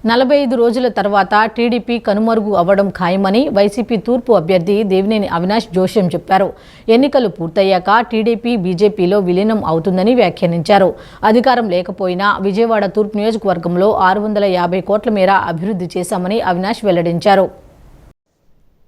45 రోజుల తర్వాత టీడీపీ కనుమరుగు అవ్వడం ఖాయమని వైసీపీ తూర్పు అభ్యర్థి దేవినేని అవినాష్ జోస్యం చెప్పారు. ఎన్నికలు పూర్తయ్యాక టీడీపీ బీజేపీలో విలీనం అవుతుందని వ్యాఖ్యానించారు. అధికారం లేకపోయినా విజయవాడ తూర్పు నియోజకవర్గంలో 650 కోట్ల మేర అభివృద్ధి చేశామని అవినాష్ వెల్లడించారు.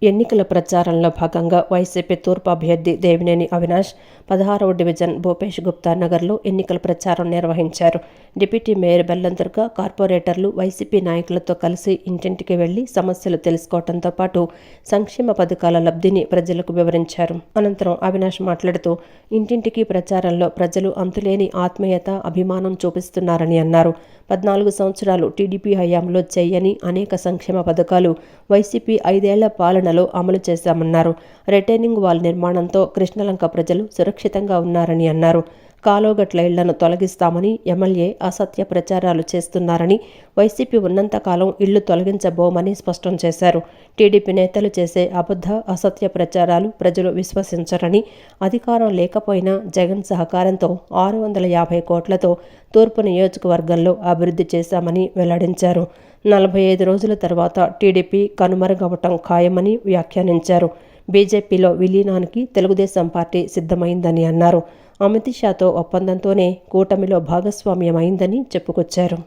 ఎన్నికల ప్రచారంలో భాగంగా వైసీపీ తూర్పు అభ్యర్థి దేవినేని అవినాష్ 16వ డివిజన్ భూపేష్ గుప్తా నగర్లో ఎన్నికల ప్రచారం నిర్వహించారు. డిప్యూటీ మేయర్ బెల్లందుర్గ, కార్పొరేటర్లు వైసీపీ నాయకులతో కలిసి ఇంటింటికి వెళ్లి సమస్యలు తెలుసుకోవడంతో పాటు సంక్షేమ పథకాల లబ్ధిని ప్రజలకు వివరించారు. అనంతరం అవినాష్ మాట్లాడుతూ ఇంటింటికి ప్రచారంలో ప్రజలు అంతులేని ఆత్మీయత, అభిమానం చూపిస్తున్నారని అన్నారు. 14 సంవత్సరాలు టీడీపీ హయాంలో చేయని అనేక సంక్షేమ పథకాలు వైసీపీ 5 ఏళ్ల పాలనలో అమలు చేశామన్నారు. రిటైనింగ్ వాల్ నిర్మాణంతో కృష్ణలంక ప్రజలు సురక్షితంగా ఉన్నారని అన్నారు. కాలోగట్ల ఇళ్లను తొలగిస్తామని ఎమ్మెల్యే అసత్య ప్రచారాలు చేస్తున్నారని, వైసీపీ ఉన్నంతకాలం ఇళ్లు తొలగించబోమని స్పష్టం చేశారు. టీడీపీ నేతలు చేసే అబద్ధ, అసత్య ప్రచారాలు ప్రజలు విశ్వసించరని, అధికారం లేకపోయినా జగన్ సహకారంతో 650 కోట్లతో తూర్పు నియోజకవర్గంలో అభివృద్ధి చేశామని వెల్లడించారు. 45 రోజుల తర్వాత టీడీపీ కనుమరుగవటం ఖాయమని వ్యాఖ్యానించారు. బీజేపీలో విలీనానికి తెలుగుదేశం పార్టీ సిద్ధమైందని అన్నారు. అమిత్ షాతో ఒప్పందంతోనే కూటమిలో భాగస్వామ్యమైందని చెప్పుకొచ్చారు.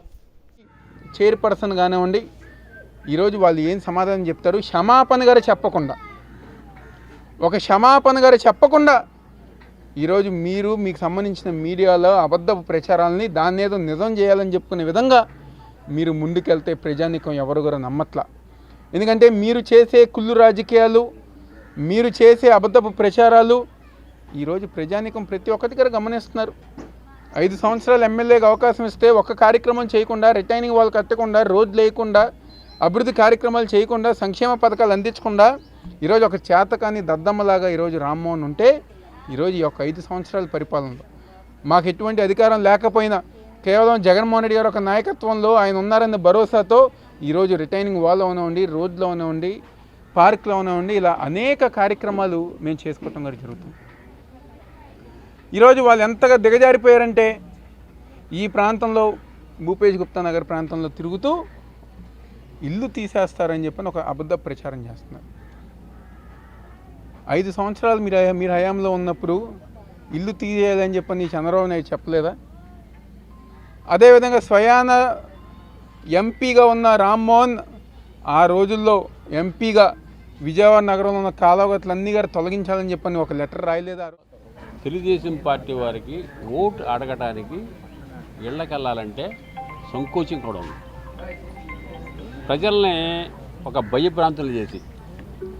చైర్పర్సన్ కానివ్వండి, ఈరోజు వాళ్ళు ఏం సమాధానం చెప్తారు? క్షమాపణ గారు చెప్పకుండా ఈరోజు మీకు సంబంధించిన మీడియాలో అబద్ధపు ప్రచారాలని దాన్నేదో నిజం చేయాలని చెప్పుకునే విధంగా మీరు ముందుకెళ్తే ప్రజానీకం ఎవరు కూడా నమ్మట్లా. ఎందుకంటే మీరు చేసే కుళ్ళు రాజకీయాలు, మీరు చేసే అబద్ధపు ప్రచారాలు ఈరోజు ప్రజానీకం ప్రతి ఒక్కటి కూడా గమనిస్తున్నారు. 5 సంవత్సరాలు ఎమ్మెల్యేగా అవకాశం ఇస్తే ఒక్క కార్యక్రమం చేయకుండా, రిటైనింగ్ వాళ్ళు కట్టకుండా, రోడ్లు వేయకుండా, అభివృద్ధి కార్యక్రమాలు చేయకుండా, సంక్షేమ పథకాలు అందించకుండా ఈరోజు ఒక చేతకాని దద్దమ్మలాగా ఈరోజు రామ్మోహన్ ఉంటే ఈరోజు ఈ యొక్క 5 సంవత్సరాల పరిపాలనలో మాకు ఎటువంటి అధికారం లేకపోయినా కేవలం జగన్మోహన్ రెడ్డి గారు ఒక నాయకత్వంలో ఆయన ఉన్నారన్న భరోసాతో ఈరోజు రిటైనింగ్ వాల్లో ఉండి, రోడ్లో ఉండి, పార్క్లో ఉండి, ఇలా అనేక కార్యక్రమాలు మేము చేసుకోవటం కూడా జరుగుతుంది. ఈరోజు వాళ్ళు ఎంతగా దిగజారిపోయారంటే ఈ ప్రాంతంలో భూపేష్ గుప్తా నగర్ ప్రాంతంలో తిరుగుతూ ఇల్లు తీసేస్తారని చెప్పని ఒక అబద్ధ ప్రచారం చేస్తున్నారు. 5 సంవత్సరాలు మీరు హయాంలో ఉన్నప్పుడు ఇల్లు తీసేయాలని చెప్పని చంద్రబాబు నాయుడు చెప్పలేదా? అదేవిధంగా స్వయాన ఎంపీగా ఉన్న రామ్మోహన్ ఆ రోజుల్లో ఎంపీగా విజయవాడ నగరంలో ఉన్న కాలువగట్లన్నీ గారు తొలగించాలని చెప్పని ఒక లెటర్ రాయలేదా? తెలుగుదేశం పార్టీ వారికి ఓటు అడగటానికి ఇళ్ళకెళ్ళాలంటే సంకోచం కూడా ఉంది. ప్రజల్ని ఒక భయభ్రాంతులు చేసి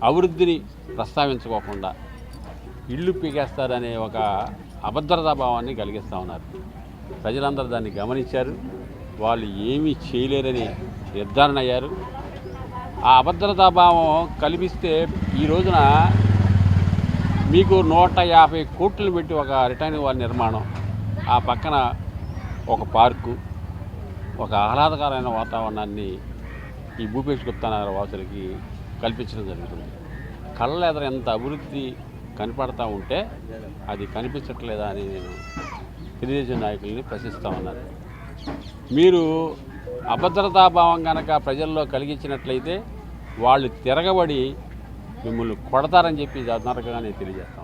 అభివృద్ధిని ప్రస్తావించుకోకుండా ఇల్లు పీకేస్తారనే ఒక అభద్రతా భావాన్ని కలిగిస్తూ ఉన్నారు. ప్రజలందరూ దాన్ని గమనించారు. వాళ్ళు ఏమీ చేయలేరని నిర్ధారణ అయ్యారు. ఆ అభద్రతా భావం కల్పిస్తే ఈ రోజున మీకు 150 కోట్లు పెట్టి ఒక రిటైనింగ్ వాల్ నిర్మాణం, ఆ పక్కన ఒక పార్కు, ఒక ఆహ్లాదకరమైన వాతావరణాన్ని ఈ భూపేష్ గుప్తా నగర్ వాసులకి కల్పించడం జరుగుతుంది. కళ్ళ ఎదురు ఎంత అభివృద్ధి కనపడతా ఉంటే అది కనిపించట్లేదా అని నేను తెలుగుదేశం నాయకుల్ని ప్రశ్నిస్తూ ఉన్నాను. మీరు అభద్రతాభావం కనుక ప్రజల్లో కలిగించినట్లయితే వాళ్ళు తిరగబడి మిమ్మల్ని కొడతారని చెప్పి నరకంగా నేను తెలియజేస్తాను.